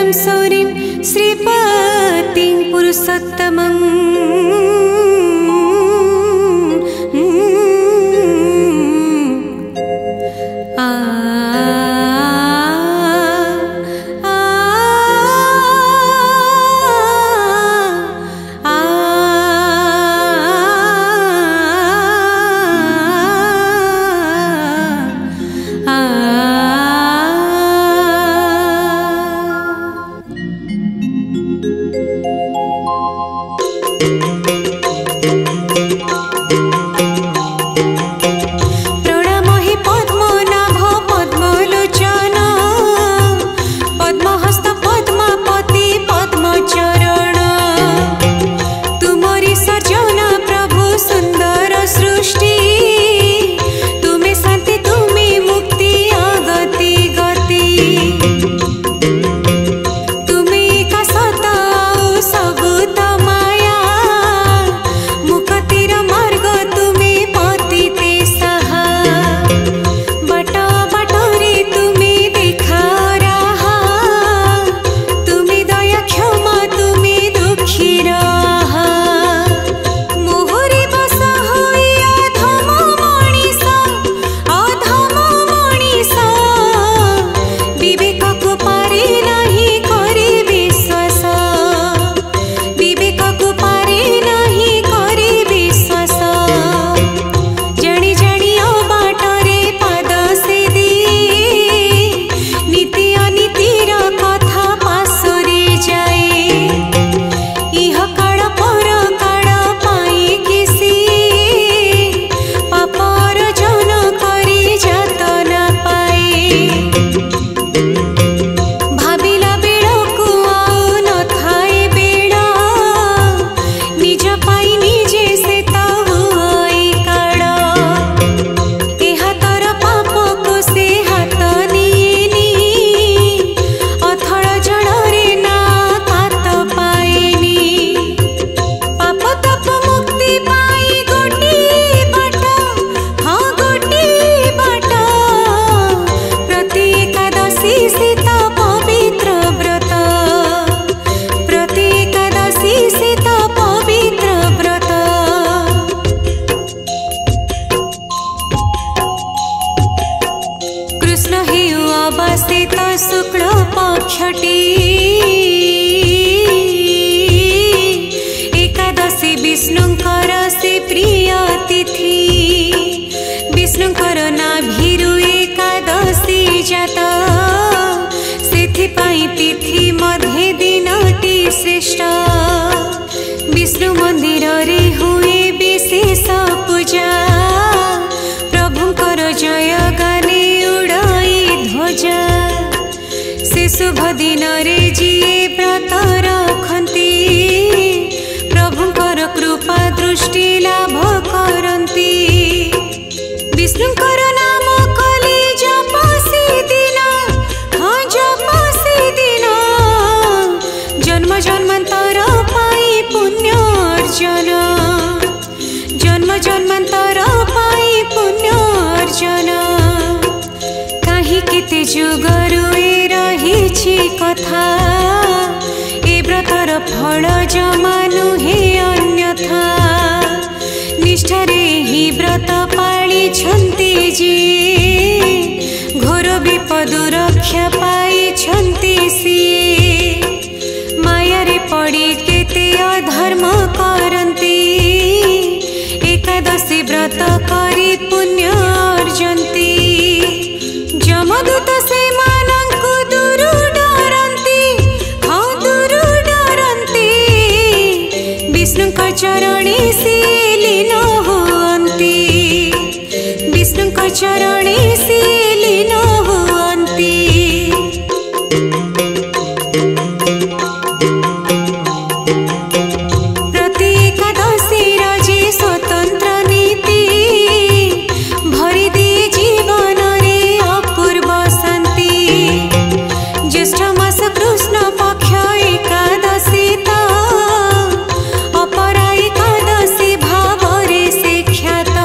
शरणं सौरिं श्रीपतिं पुरुषोत्तमम् तिथि मध्ये दिनटी श्रेष्ठ विष्णु मंदिर रे हुए विशेष पूजा प्रभुंकर जय गाने उड़ाई ध्वजा से शुभ दिन रे जीए व्रत रखती प्रभुंकर कृपा दृष्टि लाभ करती विष्णुंकर नाम कली जपसी दिन हाँ जपसी दिन जन्म जन्मांतर पाई पुण्य अर्जन जन्म जन्मांतर पाई पुण्य अर्जन कहीं केते जुगरु ए रहिछि कथा ए व्रतर फल जमा नुहे अन्यथा निष्ठारे ही व्रत पाली छंती जी घोर विपद रक्षा पाई छंती सी माया रे पड़ी केते अधर्म करंती एकादशी व्रत करी पुण्य अर्जंती जमदूत से मानंकु दूरु डरंती हाँ दूरु डरंती विष्णुंकर चरणी से लीन हुअंती विष्णुंकर चरणी से लीन हुअंती प्रति एकादशी रजे स्वतंत्र नीति भरी दिए जीवन रे अपूर्व शांति ज्येष्ठ मास कृष्ण पक्ष एकादशी ता अपरा एकादशी भाव रे से ख्यात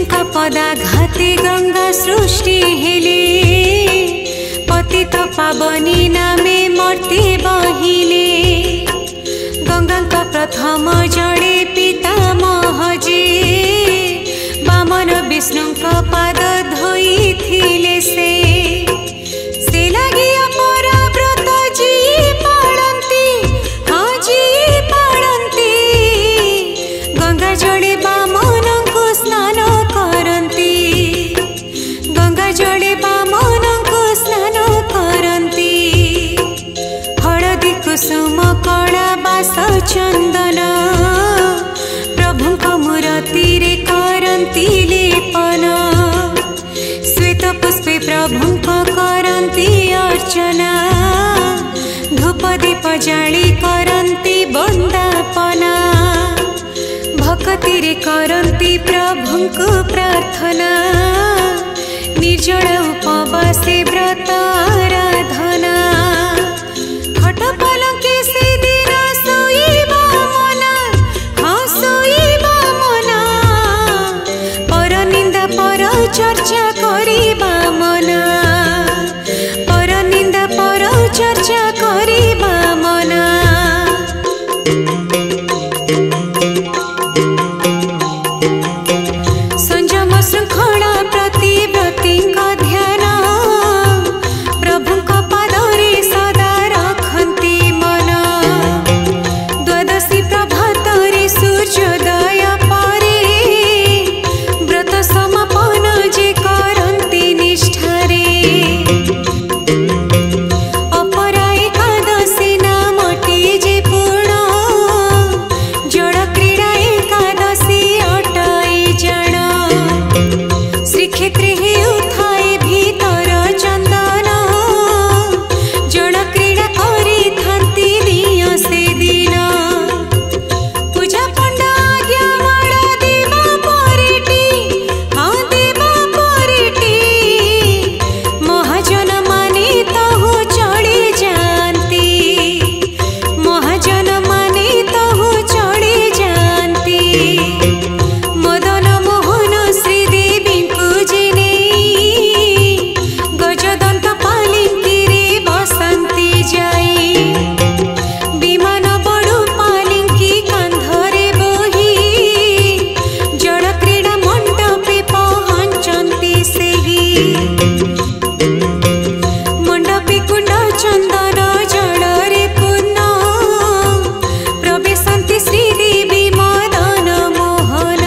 विष्णुका पदाघाते गंगा सृष्टि हेले पतित पावनी नामे मूर्ति बहिले गंगा प्रथम जड़े पितामह जे वामन विष्णुका पाद धोई थिले से लगी अपरा व्रत जी पाड़ती हाँ जी पाड़ती गंगा जड़े वामन को स्नान करती गंगा जड़े वामन को स्नान करती हलदी कुसुम कड़ा बास चंदन प्रभु मूर्ति रे करती लेपन श्वेत पुष्पे प्रभु करती अर्चना धूप दीप जाली करती वंदापना भक्ति रे करती प्रभु को प्रार्थना निर्जल उपवासे व्रत आराधना खट पलंके से दिन सोईबा मना हाँ सोईबा मना पर निंदा पर चर्चा करिबा मना पर निंदा पर चर्चा करिबा मना संयम श्रृंखला प्रति व्रती ध्यान प्रभु पादरे सदा रखती मन द्वादशी प्रभात रे सूर्योदय परे व्रत समापन जे करती निष्ठारे अपरा एकादशी नामटी जे पूर्ण जड़ क्रीड़ा एकादशी अटाई जण श्रीक्षेत्रे उठाए भीतर चंदन जड़ क्रीड़ा करी थांती दिय से दिन पूजा पंडा आज्ञा माड़ा देवा परिटी हाँ देवा परिटी महाजन माने तहु चढ़ी जानती महाजन माने तहु चढ़ी जानती मदन मोहन श्रीदेवी पूजिने गजदंत पालिंकी रे बसंती जाई विमान बड़ू पालिंकी कांधरे बोही जड़ क्रीड़ा मंडपे पहुंचती सेही मंडपे कुंड चंदन जड़रे पूर्ण प्रवेशंती श्रीदेवी मदन मोहन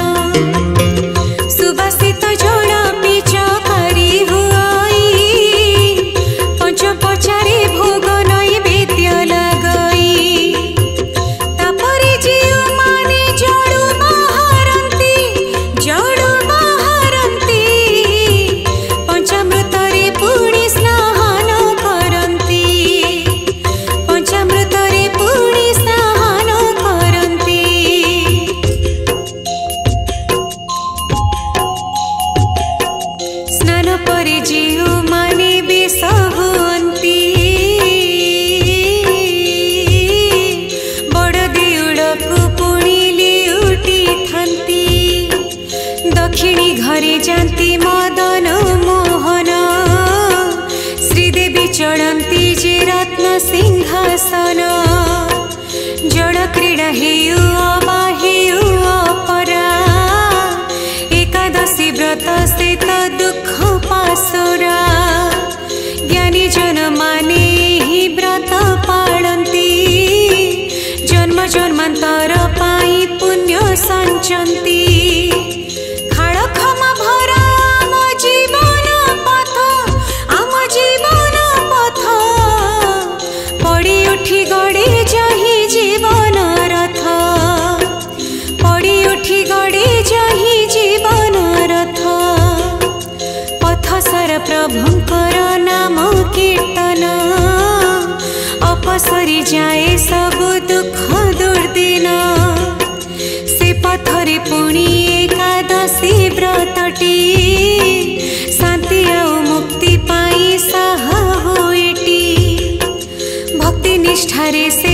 सुवासित जल पिचकारी हुई पंचपचारे भोग नैवेद्य लगाई तापरे जीव माने जड़ू बाहरती पंचामृत रे पुणी स्नान करती पंचामृत रे पुणी स्नान करती स्नान परे जीव माने बेस हुअन्ति बड़ देउळकु पुणी लिउटी थांती दक्षिणी घरे जाती मदन मोहन श्रीदेवी चढ़ती जे रत्न सिंहासन जड़ क्रीड़ा हेयु अबा हेयु अपरा एकादशी व्रत से तो दुख पासुरा ज्ञानी जन माने ही व्रत पाड़ती जन्म जन्मांतर पाई पुण्य संचंती खाड़ क्षमा भरा आम जीवन पथ पड़ी उठी गड़े जही जीवन रथ पड़ी उठी गड़े जही जीवन रथ पथ सर प्रभुंकर नाम कीर्तन अपसरी जाए सब दुख दुर्दिन से पथरे पुणी एकादशी व्रतटी शांति और मुक्ति पाई साहा होइटी भक्ति निष्ठारे से